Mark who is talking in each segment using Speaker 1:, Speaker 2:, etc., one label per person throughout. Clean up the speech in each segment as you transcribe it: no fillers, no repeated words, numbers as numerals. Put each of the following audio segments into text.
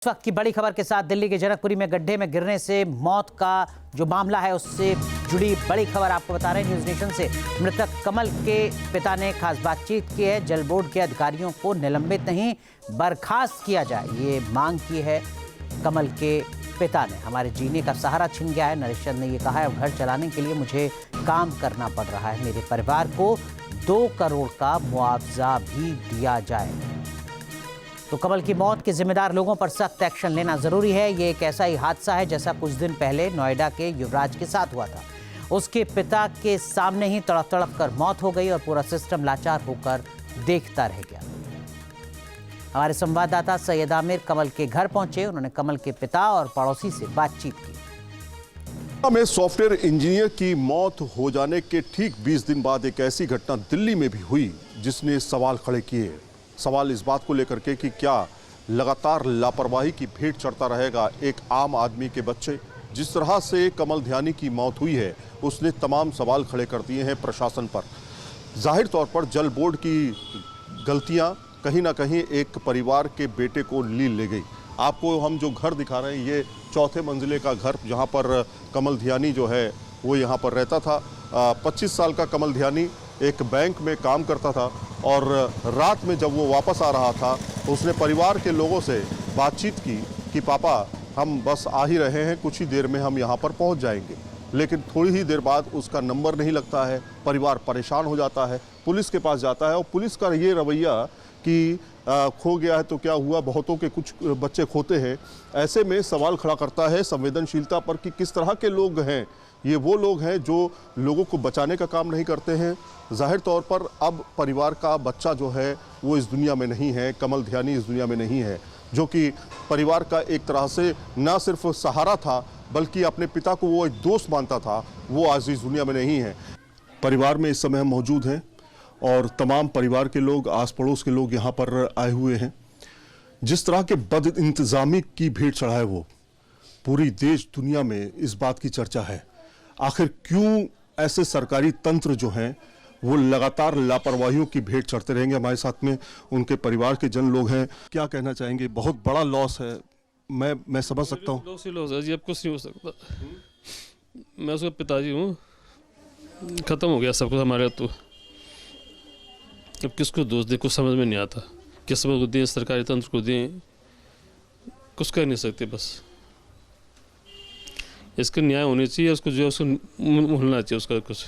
Speaker 1: इस वक्त की बड़ी खबर के साथ दिल्ली के जनकपुरी में गड्ढे में गिरने से मौत का जो मामला है उससे जुड़ी बड़ी खबर आपको बता रहे हैं न्यूज़ नेशन से। मृतक कमल के पिता ने खास बातचीत की है। जल बोर्ड के अधिकारियों को निलंबित नहीं बर्खास्त किया जाए, ये मांग की है कमल के पिता ने। हमारे जीने का सहारा छिन गया है, नरेश चंद ने ये कहा है। घर चलाने के लिए मुझे काम करना पड़ रहा है। मेरे परिवार को 2 करोड़ का मुआवजा भी दिया जाए। तो कमल की मौत के जिम्मेदार लोगों पर सख्त एक्शन लेना जरूरी है। ये एक ऐसा ही हादसा है जैसा कुछ दिन पहले नोएडा के युवराज के साथ हुआ था। उसके पिता के सामने ही तड़प तड़प कर मौत हो गई और पूरा सिस्टम लाचार होकर देखता रह गया। हमारे संवाददाता सैयद आमिर कमल के घर पहुंचे। उन्होंने कमल के पिता और पड़ोसी से बातचीत की।
Speaker 2: में सॉफ्टवेयर इंजीनियर की मौत हो जाने के ठीक 20 दिन बाद एक ऐसी घटना दिल्ली में भी हुई जिसने सवाल खड़े किए। सवाल इस बात को लेकर के कि क्या लगातार लापरवाही की भेंट चढ़ता रहेगा एक आम आदमी के बच्चे। जिस तरह से कमल ध्यानी की मौत हुई है उसने तमाम सवाल खड़े कर दिए हैं प्रशासन पर। जाहिर तौर पर जल बोर्ड की गलतियां कहीं ना कहीं एक परिवार के बेटे को लील ले गई। आपको हम जो घर दिखा रहे हैं ये 4थे मंजिले का घर, जहां पर कमल ध्यानी जो है वो यहां पर रहता था। 25 साल का कमल ध्यानी एक बैंक में काम करता था और रात में जब वो वापस आ रहा था उसने परिवार के लोगों से बातचीत की कि पापा हम बस आ ही रहे हैं, कुछ ही देर में हम यहाँ पर पहुँच जाएंगे। लेकिन थोड़ी ही देर बाद उसका नंबर नहीं लगता है, परिवार परेशान हो जाता है, पुलिस के पास जाता है और पुलिस का ये रवैया कि खो गया है तो क्या हुआ, बहुतों के कुछ बच्चे खोते हैं। ऐसे में सवाल खड़ा करता है संवेदनशीलता पर कि किस तरह के लोग हैं ये। वो लोग हैं जो लोगों को बचाने का काम नहीं करते हैं। जाहिर तौर पर अब परिवार का बच्चा जो है वो इस दुनिया में नहीं है, कमल ध्यानी इस दुनिया में नहीं है, जो कि परिवार का एक तरह से ना सिर्फ सहारा था बल्कि अपने पिता को वो एक दोस्त मानता था, वो आज इस दुनिया में नहीं है। परिवार में इस समय हम मौजूद हैं और तमाम परिवार के लोग, आस पड़ोस के लोग यहाँ पर आए हुए हैं। जिस तरह के बद इंतजामी की भेंट चढ़ा है वो पूरी देश दुनिया में इस बात की चर्चा है। आखिर क्यों ऐसे सरकारी तंत्र जो हैं वो लगातार लापरवाहियों की भेंट चढ़ते रहेंगे। हमारे साथ में उनके परिवार के जन लोग हैं, क्या कहना चाहेंगे। बहुत बड़ा लॉस है, मैं समझ सकता हूँ।
Speaker 3: लॉस ही लॉस है जी, अब कुछ नहीं हो सकता। मैं उसका पिताजी हूँ, खत्म हो गया सब कुछ हमारे। तो अब किसको दोष दे, कुछ समझ में नहीं आता। किस्मत को दें, सरकारी तंत्र को दें, कुछ कर नहीं सकते। बस इसका न्याय होनी चाहिए, उसको जो है उसको मिलना चाहिए उसका कुछ,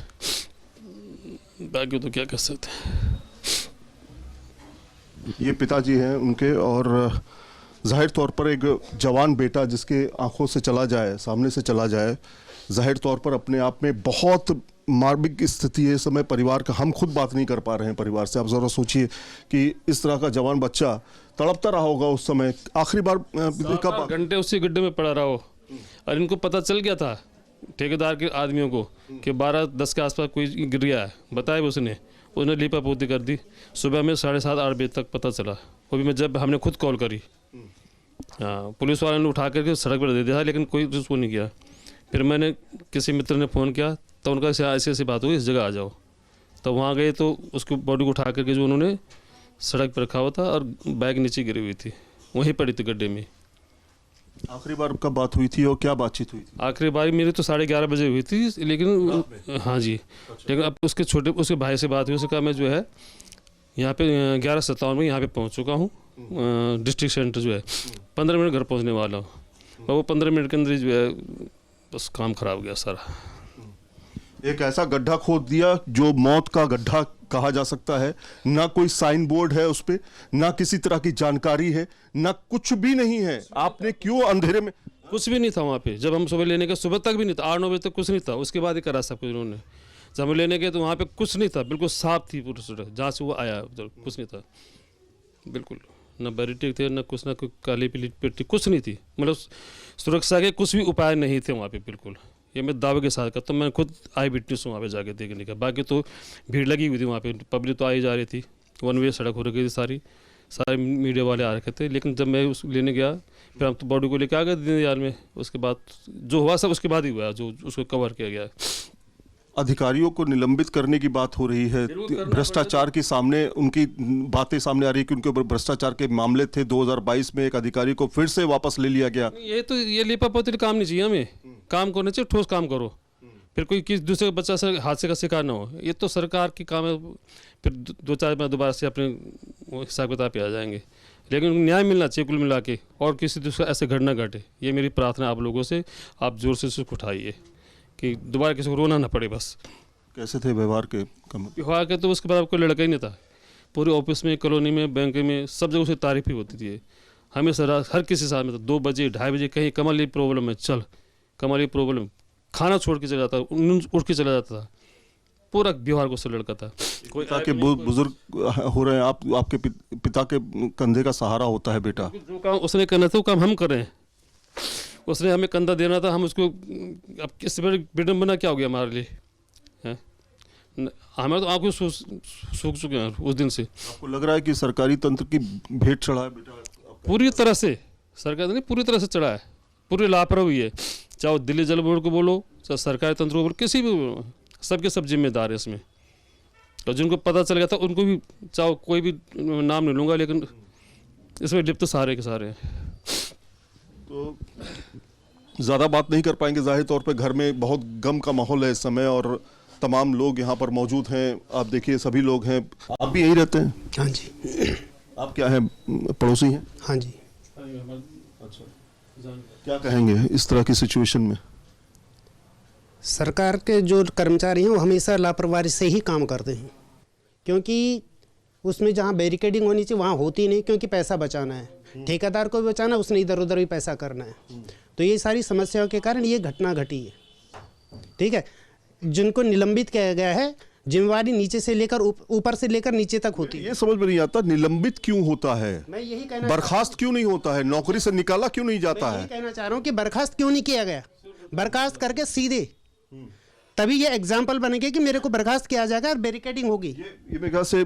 Speaker 3: बाकी तो क्या कर सकते हैं।
Speaker 2: ये पिताजी हैं उनके और जाहिर तौर पर एक जवान बेटा जिसके आंखों से चला जाए, सामने से चला जाए, जाहिर तौर पर अपने आप में बहुत मार्मिक स्थिति है इस समय परिवार का। हम खुद बात नहीं कर पा रहे हैं परिवार से। आप ज़रा सोचिए कि इस तरह का जवान बच्चा तड़पता रहा होगा उस समय। आखिरी बार कब
Speaker 3: घंटे उसी गड्ढे में पड़ा रहा हो और इनको पता चल गया था ठेकेदार के आदमियों को कि 12-10 के आसपास कोई गिर गया है। बताया उसने लीपा पोती कर दी। सुबह में 7:30-8 बजे तक पता चला। वो भी मैं जब हमने खुद कॉल करी, हाँ, पुलिस वालों ने उठा करके सड़क पर दे दिया, लेकिन कोई उसको नहीं किया। फिर मैंने किसी मित्र ने फ़ोन किया तो उनका ऐसी बात हुई, इस जगह आ जाओ। तो वहाँ गए तो उसकी बॉडी को उठा करके जो उन्होंने सड़क पर रखा हुआ था और बैग नीचे गिरी हुई थी, वहीं पड़ी थी गड्ढे में।
Speaker 2: आखिरी बार कब बात हुई थी और क्या बातचीत हुई थी?
Speaker 3: आखिरी बार मेरी तो 11:30 बजे हुई थी, लेकिन हाँ जी। लेकिन अब उसके भाई से बात हुई। उसने कहा मैं जो है यहाँ पे 11:57 में यहाँ पे पहुँच चुका हूँ, डिस्ट्रिक्ट सेंटर जो है 15 मिनट घर पहुँचने वाला हूँ। और वो 15 मिनट के अंदर जो है बस काम खराब हो गया सारा।
Speaker 2: एक ऐसा गड्ढा खोद दिया जो मौत का गड्ढा कहा जा सकता है। ना कोई साइन बोर्ड है उस पे, ना किसी तरह की जानकारी है, ना कुछ भी नहीं है। आपने क्यों अंधेरे में?
Speaker 3: कुछ भी नहीं था वहाँ पे। जब हम सुबह लेने गए, सुबह तक भी नहीं था, 8-9 बजे तक कुछ नहीं था। उसके बाद ही करा सब कुछ उन्होंने। जब हम लेने गए तो वहाँ पे कुछ नहीं था, बिल्कुल साफ थी पूरी सड़क। जहाँ से वो आया उधर कुछ नहीं था, बिल्कुल ना बैरिकेड थे, ना कुछ, ना कोई काली पीली पेटी, कुछ नहीं थी। मतलब सुरक्षा के कुछ भी उपाय नहीं थे वहाँ पे, बिल्कुल। ये मैं दावे के साथ करता हूँ। मैं खुद आई विटनेस हूँ वहाँ पे जाके देखने का। बाकी तो भीड़ लगी हुई थी वहाँ पे, पब्लिक तो आई जा रही थी, 1 वे सड़क हो रखी थी, सारे मीडिया वाले आ रखे थे। लेकिन जब मैं उस लेने गया, फिर हम तो बॉडी को लेकर आ गए दीनदयाल में। उसके बाद जो हुआ सब उसके बाद ही हुआ, जो उसको कवर किया गया।
Speaker 2: अधिकारियों को निलंबित करने की बात हो रही है, भ्रष्टाचार के सामने उनकी बातें सामने आ रही है कि उनके ऊपर भ्रष्टाचार के मामले थे। 2022 में एक अधिकारी को फिर से वापस ले लिया गया।
Speaker 3: ये लिपापोती काम नहीं चाहिए हमें, काम करना चाहिए, ठोस काम करो, फिर कोई किसी दूसरे बच्चा से हादसे का शिकार ना हो। ये तो सरकार की काम है, फिर 2-4 बार दोबारा से अपने हिसाब किताब पे आ जाएंगे, लेकिन उनको न्याय मिलना चाहिए कुल मिला के, और किसी दूसरा ऐसे घटना घटे। ये मेरी प्रार्थना आप लोगों से, आप जोर से सुख उठाइए कि दोबारा किसी को रोना ना पड़े। बस
Speaker 2: कैसे थे व्यवहार के?
Speaker 3: व्यवहार के तो उसके बाद कोई लड़का ही नहीं था, पूरे ऑफिस में, कॉलोनी में, बैंक में, सब जगह उसे तारीफ ही होती थी। हमेशा हर किसी साथ में 2 बजे 2:30 बजे कहीं कमल ये प्रॉब्लम है, चल कमल ये प्रॉब्लम, खाना छोड़ के चला जाता, उठ के चला जाता था। पूरा व्यवहार को लड़का था। कोई
Speaker 2: पिता के बुजुर्ग हो रहे हैं, आपके पिता के कंधे का सहारा होता है बेटा।
Speaker 3: जो काम उसने करना था वो काम हम कर रहे हैं। उसने हमें कंधा देना था, हम उसको, अब किस विडम्बना क्या हो गया हमारे लिए, है हमें तो आंखों सूख चुके हैं उस दिन से।
Speaker 2: आपको लग रहा है कि सरकारी तंत्र की भेंट चढ़ा है बेटा?
Speaker 3: पूरी तरह से सरकार नहीं, पूरी तरह से चढ़ा है, पूरी लापरवाही है। चाहे दिल्ली जल बोर्ड को बोलो, चाहे सरकारी तंत्र को बोलो, किसी भी बोलो, सबके सब जिम्मेदार है इसमें। और जिनको पता चल गया था उनको भी, चाहे कोई भी नाम नहीं लूँगा, लेकिन इसमें लिप्त सारे के सारे हैं।
Speaker 2: तो ज़्यादा बात नहीं कर पाएंगे, जाहिर तौर पे घर में बहुत गम का माहौल है इस समय, और तमाम लोग यहाँ पर मौजूद हैं। आप देखिए सभी लोग हैं। आप भी यहीं रहते हैं?
Speaker 4: हाँ जी।
Speaker 2: आप क्या हैं, पड़ोसी हैं?
Speaker 4: हाँ जी।
Speaker 2: अच्छा, क्या कहेंगे इस तरह की सिचुएशन में?
Speaker 4: सरकार के जो कर्मचारी हैं वो हमेशा लापरवाही से ही काम करते हैं, क्योंकि उसमें जहाँ बैरिकेडिंग होनी चाहिए वहाँ होती नहीं, क्योंकि पैसा बचाना है, ठेकेदार को भी बचाना, उसने इधर उधर भी पैसा करना है। तो ये सारी समस्याओं के कारण ये घटना घटी है। ठीक है, जिनको निलंबित किया गया है, जिम्मेवारी नीचे से लेकर ऊपर से लेकर नीचे तक होती है।
Speaker 2: ये समझ में नहीं आता, निलंबित क्यों होता है?
Speaker 4: मैं यही कहना,
Speaker 2: बर्खास्त क्यों नहीं होता है? नौकरी से निकाला क्यों नहीं जाता है?
Speaker 4: कहना चाह रहा हूँ कि बर्खास्त क्यों नहीं किया गया? बर्खास्त करके सीधे, तभी ये एग्जाम्पल बनेगा कि मेरे को बर्खास्त किया जाएगा और बैरिकेडिंग होगी।
Speaker 2: ये मेरे ख्याल से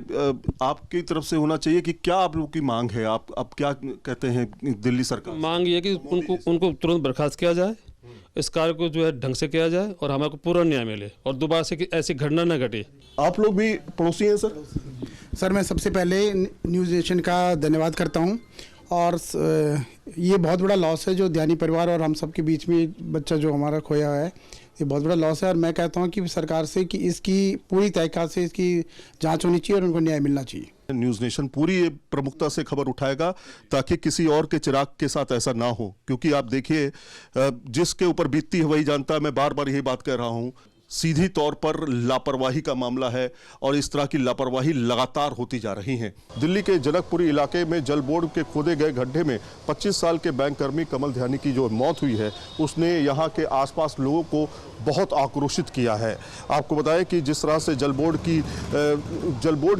Speaker 2: आपकी तरफ से होना चाहिए कि क्या आप लोगों की मांग है? आप क्या कहते हैं दिल्ली सरकार?
Speaker 3: मांग ये है कि उनको तुरंत बर्खास्त किया जाए, इस कार्य को जो है ढंग से किया जाए, और हमारे को पूरा न्याय मिले, और दोबारा से ऐसी घटना न घटे।
Speaker 2: आप लोग भी पड़ोसी हैं सर?
Speaker 5: सर मैं सबसे पहले न्यूज़ नेशन का धन्यवाद करता हूं, और ये बहुत बड़ा लॉस है जो ध्यानी परिवार और हम सब के बीच में बच्चा जो हमारा खोया है, ये बहुत बड़ा लॉस है। और मैं कहता हूं कि सरकार से कि इसकी पूरी तहकीकात से इसकी जांच होनी चाहिए और उनको न्याय मिलना चाहिए।
Speaker 2: न्यूज़ नेशन पूरी ये प्रमुखता से खबर उठाएगा ताकि किसी और के चिराग के साथ ऐसा ना हो, क्योंकि आप देखिए जिसके ऊपर बीतती है वही जानता है। मैं बार बार यही बात कह रहा हूँ, सीधी तौर पर लापरवाही का मामला है, और इस तरह की लापरवाही लगातार होती जा रही है। दिल्ली के जनकपुरी इलाके में जल बोर्ड के खोदे गए गड्ढे में 25 साल के बैंक कर्मी कमल ध्यानी की जो मौत हुई है, उसने यहाँ के आसपास लोगों को बहुत आक्रोशित किया है। आपको बताएं कि जिस तरह से जल बोर्ड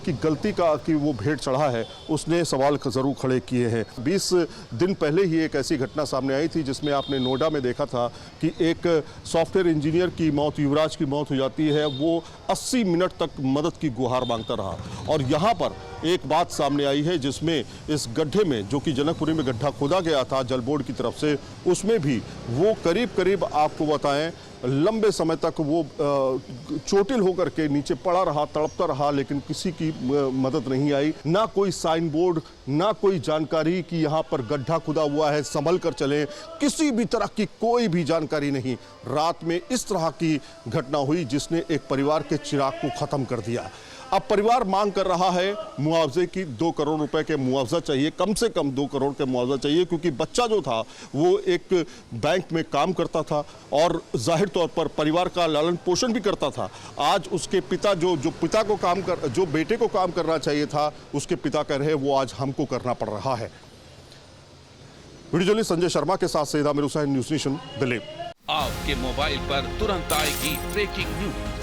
Speaker 2: की गलती का कि वो भेंट चढ़ा है, उसने सवाल ज़रूर खड़े किए हैं। 20 दिन पहले ही एक ऐसी घटना सामने आई थी जिसमें आपने नोएडा में देखा था कि एक सॉफ्टवेयर इंजीनियर की मौत, युवराज की मौत हो जाती है। वो 80 मिनट तक मदद की गुहार मांगता रहा, और यहाँ पर एक बात सामने आई है जिसमें इस गड्ढे में, जो कि जनकपुरी में गड्ढा खोदा गया था जल बोर्ड की तरफ से, उसमें भी वो करीब आपको बताएं लंबे समय तक वो चोटिल होकर के नीचे पड़ा रहा, तड़पता रहा, लेकिन किसी की मदद नहीं आई। ना कोई साइन बोर्ड, ना कोई जानकारी कि यहाँ पर गड्ढा खुदा हुआ है, संभल कर चलें, किसी भी तरह की कोई भी जानकारी नहीं। रात में इस तरह की घटना हुई जिसने एक परिवार के चिराग को खत्म कर दिया। अब परिवार मांग कर रहा है मुआवजे की, 2 करोड़ रुपए के मुआवजा चाहिए, कम से कम 2 करोड़ के मुआवजा चाहिए, क्योंकि बच्चा जो था वो एक बैंक में काम करता था और जाहिर तौर पर परिवार का लालन पोषण भी करता था। आज उसके पिता जो बेटे को काम करना चाहिए था, उसके पिता कह रहे वो आज हमको करना पड़ रहा है। वीडियो जर्नलिस्ट संजय शर्मा के साथ सईद आमिर हुसैन, न्यूज़ नेशन, दिल्ली।
Speaker 6: आपके मोबाइल पर तुरंत आएगी ब्रेकिंग न्यूज,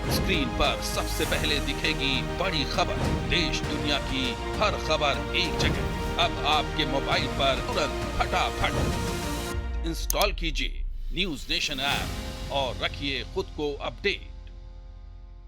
Speaker 6: स्क्रीन पर सबसे पहले दिखेगी बड़ी खबर, देश दुनिया की हर खबर एक जगह। अब आपके मोबाइल पर तुरंत फटाफट इंस्टॉल कीजिए न्यूज़ नेशन ऐप और रखिए खुद को अपडेट।